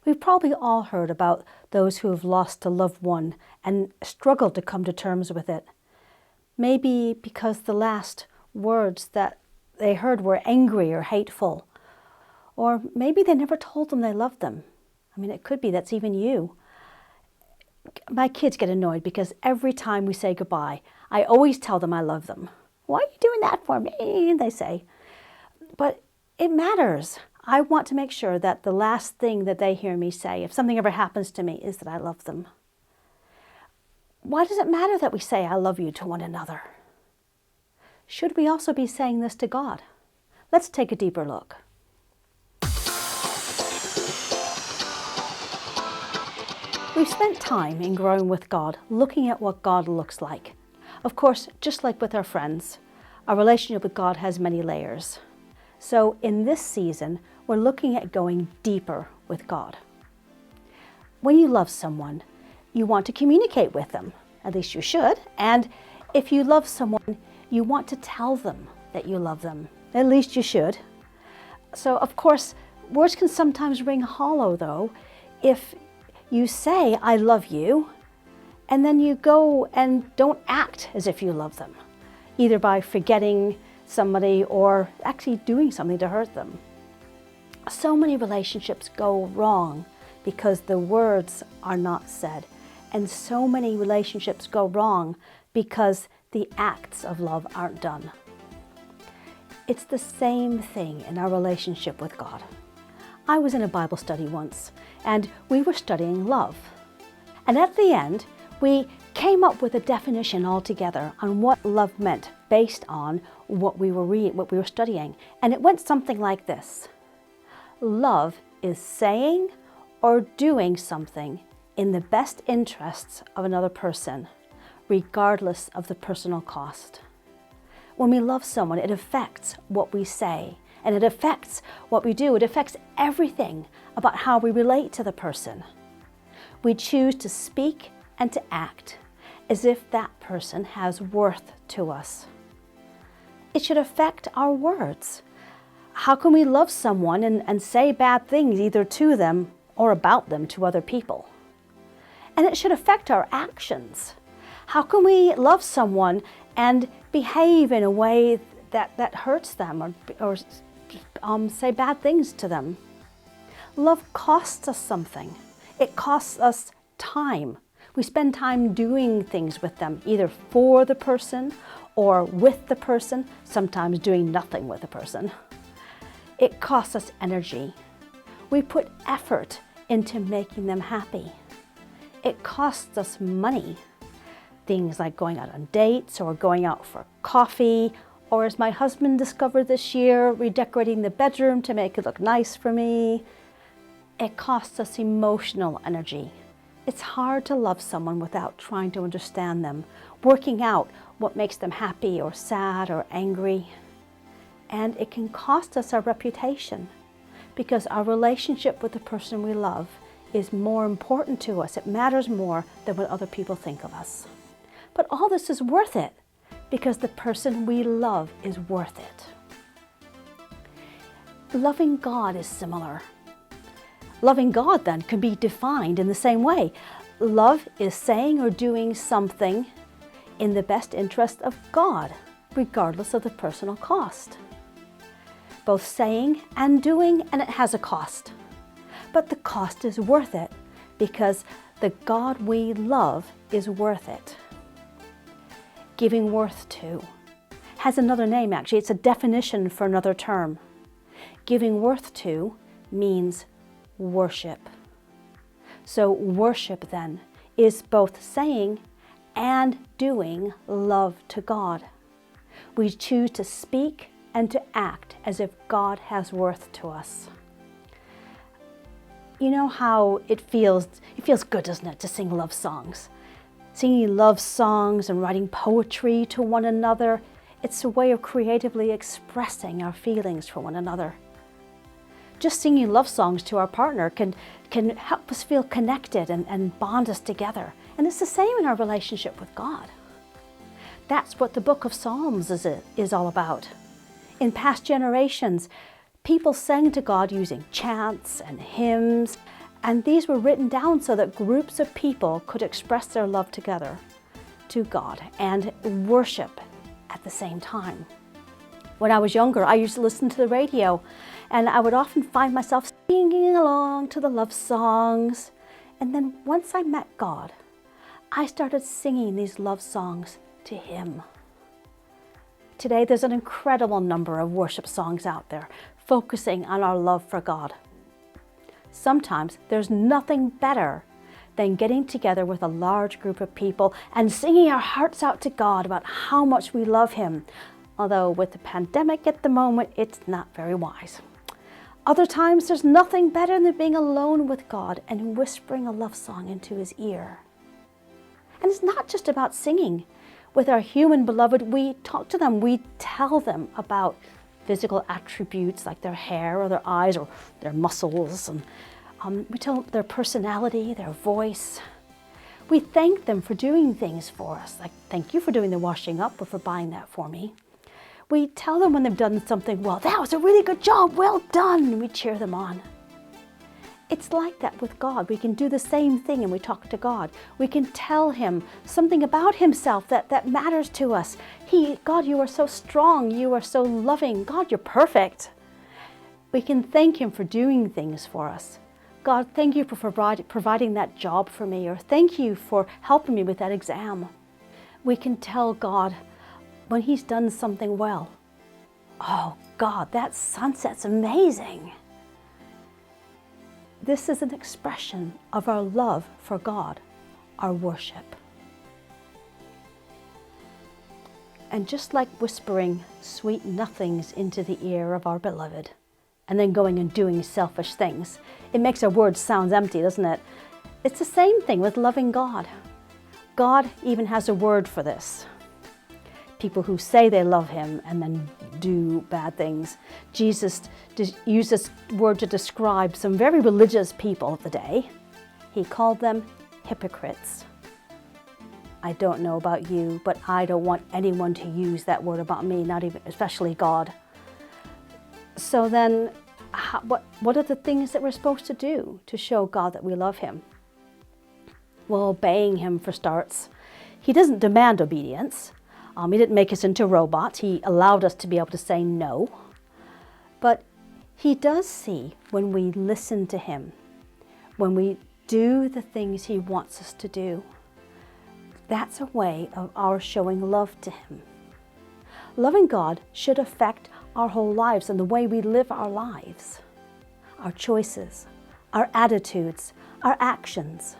We've probably all heard about those who have lost a loved one and struggled to come to terms with it. Maybe because the last words that they heard were angry or hateful. Or maybe they never told them they loved them. I mean, it could be that's even you. My kids get annoyed because every time we say goodbye, I always tell them I love them. "Why are you doing that for me?" they say. But it matters. I want to make sure that the last thing that they hear me say, if something ever happens to me, is that I love them. Why does it matter that we say I love you to one another? Should we also be saying this to God? Let's take a deeper look. We've spent time in growing with God, looking at what God looks like. Of course, just like with our friends, our relationship with God has many layers. So in this season, we're looking at going deeper with God. When you love someone, you want to communicate with them. At least you should. And if you love someone, you want to tell them that you love them. At least you should. So of course, words can sometimes ring hollow though, if you say, "I love you," and then you go and don't act as if you love them, either by forgetting somebody or actually doing something to hurt them. So many relationships go wrong because the words are not said, and so many relationships go wrong because the acts of love aren't done. It's the same thing in our relationship with God. I was in a Bible study once, and we were studying love. And at the end, we came up with a definition altogether on what love meant based on what we were studying. And it went something like this. Love is saying or doing something in the best interests of another person, regardless of the personal cost. When we love someone, it affects what we say, and it affects what we do. It affects everything about how we relate to the person. We choose to speak and to act as if that person has worth to us. It should affect our words. How can we love someone and say bad things either to them or about them to other people? And it should affect our actions. How can we love someone and behave in a way that hurts them or say bad things to them? Love costs us something. It costs us time. We spend time doing things with them, either for the person or with the person, sometimes doing nothing with the person. It costs us energy. We put effort into making them happy. It costs us money. Things like going out on dates or going out for coffee, or as my husband discovered this year, redecorating the bedroom to make it look nice for me. It costs us emotional energy. It's hard to love someone without trying to understand them, working out what makes them happy or sad or angry. And it can cost us our reputation because our relationship with the person we love is more important to us. It matters more than what other people think of us. But all this is worth it because the person we love is worth it. Loving God is similar. Loving God then can be defined in the same way. Love is saying or doing something in the best interest of God, regardless of the personal cost. Both saying and doing, and it has a cost. But the cost is worth it because the God we love is worth it. Giving worth to has another name actually. It's a definition for another term. Giving worth to means worship. So worship then is both saying and doing love to God. We choose to speak and to act as if God has worth to us. You know how it feels good, doesn't it, to sing love songs? Singing love songs and writing poetry to one another, it's a way of creatively expressing our feelings for one another. Just singing love songs to our partner can help us feel connected and bond us together. And it's the same in our relationship with God. That's what the book of Psalms is all about. In past generations, people sang to God using chants and hymns, And these were written down so that groups of people could express their love together to God and worship at the same time. When I was younger, I used to listen to the radio, and I would often find myself singing along to the love songs. And then once I met God, I started singing these love songs to Him. Today, there's an incredible number of worship songs out there focusing on our love for God. Sometimes there's nothing better than getting together with a large group of people and singing our hearts out to God about how much we love Him. Although with the pandemic at the moment, it's not very wise. Other times, there's nothing better than being alone with God and whispering a love song into His ear. And it's not just about singing. With our human beloved, we talk to them. We tell them about physical attributes like their hair or their eyes or their muscles. And we tell them their personality, their voice. We thank them for doing things for us, like thank you for doing the washing up or for buying that for me. We tell them when they've done something well, that was a really good job, well done, and we cheer them on. It's like that with God. We can do the same thing and we talk to God. We can tell Him something about Himself that matters to us. God, you are so strong. You are so loving. God, you're perfect. We can thank Him for doing things for us. God, thank you for providing that job for me, or thank you for helping me with that exam. We can tell God when He's done something well. Oh, God, that sunset's amazing. This is an expression of our love for God, our worship. And just like whispering sweet nothings into the ear of our beloved, and then going and doing selfish things, it makes our words sound empty, doesn't it? It's the same thing with loving God. God even has a word for this. People who say they love Him and then do bad things. Jesus used this word to describe some very religious people of the day. He called them hypocrites. I don't know about you, but I don't want anyone to use that word about me, not even, especially God. So then, what are the things that we're supposed to do to show God that we love Him? Well, obeying Him for starts. He doesn't demand obedience. He didn't make us into robots. He allowed us to be able to say no. But He does see when we listen to Him, when we do the things He wants us to do. That's a way of our showing love to Him. Loving God should affect our whole lives and the way we live our lives, our choices, our attitudes, our actions.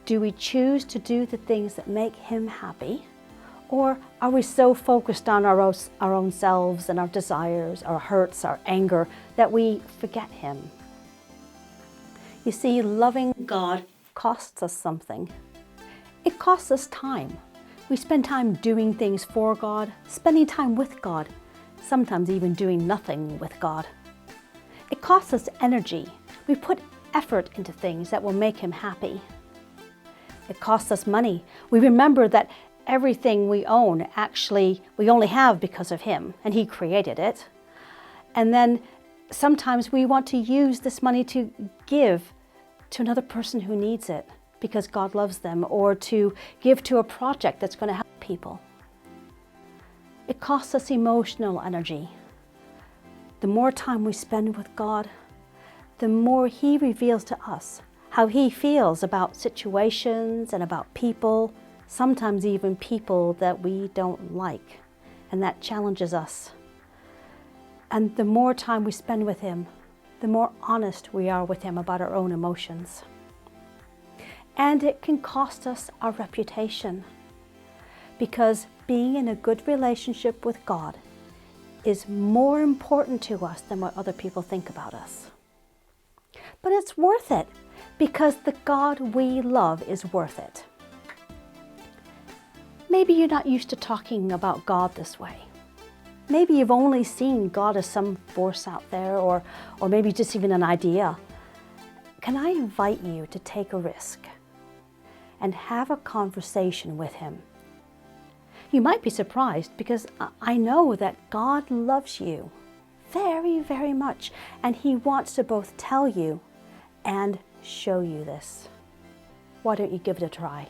Do we choose to do the things that make Him happy? Or are we so focused on our own selves and our desires, our hurts, our anger, that we forget Him? You see, loving God costs us something. It costs us time. We spend time doing things for God, spending time with God, sometimes even doing nothing with God. It costs us energy. We put effort into things that will make Him happy. It costs us money. We remember that everything we own, actually, we only have because of Him, and He created it. And then sometimes we want to use this money to give to another person who needs it because God loves them, or to give to a project that's going to help people. It costs us emotional energy. The more time we spend with God, the more He reveals to us how He feels about situations and about people, sometimes even people that we don't like, and that challenges us. And the more time we spend with Him, the more honest we are with Him about our own emotions. And it can cost us our reputation, because being in a good relationship with God is more important to us than what other people think about us. But it's worth it, because the God we love is worth it. Maybe you're not used to talking about God this way. Maybe you've only seen God as some force out there, or maybe just even an idea. Can I invite you to take a risk and have a conversation with Him? You might be surprised, because I know that God loves you very, very much, and He wants to both tell you and show you this. Why don't you give it a try?